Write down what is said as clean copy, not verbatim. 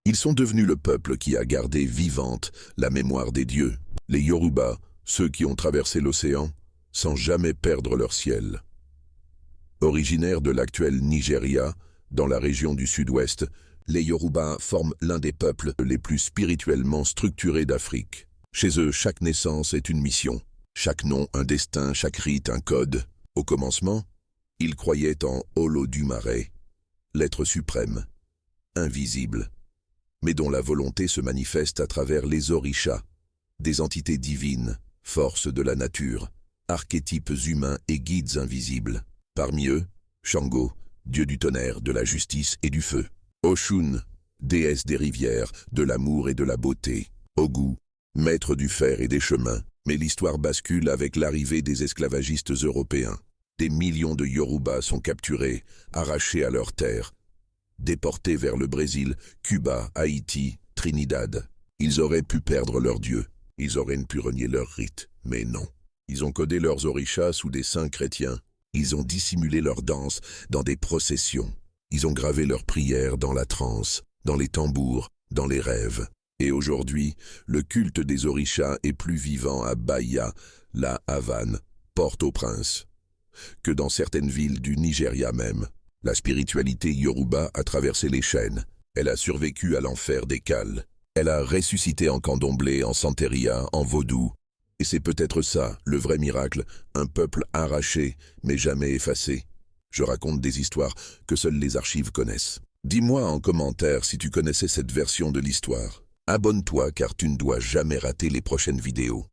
Ils sont devenus le peuple qui a gardé vivante la mémoire des dieux. Les Yoruba, ceux qui ont traversé l'océan, sans jamais perdre leur ciel. Originaires de l'actuel Nigeria, dans la région du sud-ouest, les Yoruba forment l'un des peuples les plus spirituellement structurés d'Afrique. Chez eux, chaque naissance est une mission, chaque nom un destin, chaque rite un code. Au commencement, ils croyaient en Olodumare, l'être suprême, invisible, mais dont la volonté se manifeste à travers les orishas, des entités divines, forces de la nature, archétypes humains et guides invisibles. Parmi eux, Shango, dieu du tonnerre, de la justice et du feu. Oshun, déesse des rivières, de l'amour et de la beauté. Ogu, maître du fer et des chemins. Mais l'histoire bascule avec l'arrivée des esclavagistes européens. Des millions de Yoruba sont capturés, arrachés à leurs terres, déportés vers le Brésil, Cuba, Haïti, Trinidad. Ils auraient pu perdre leur dieu, ils auraient pu renier leurs rites, mais non. Ils ont codé leurs orishas sous des saints chrétiens. Ils ont dissimulé leurs danses dans des processions. Ils ont gravé leurs prières dans la transe, dans les tambours, dans les rêves. Et aujourd'hui, le culte des orishas est plus vivant à Bahia, la Havane, Port-au-Prince, que dans certaines villes du Nigeria même. La spiritualité yoruba a traversé les chaînes. Elle a survécu à l'enfer des Cales. Elle a ressuscité en candomblé, en santeria, en vaudou. Et c'est peut-être ça, le vrai miracle, un peuple arraché, mais jamais effacé. Je raconte des histoires que seules les archives connaissent. Dis-moi en commentaire si tu connaissais cette version de l'histoire. Abonne-toi car tu ne dois jamais rater les prochaines vidéos.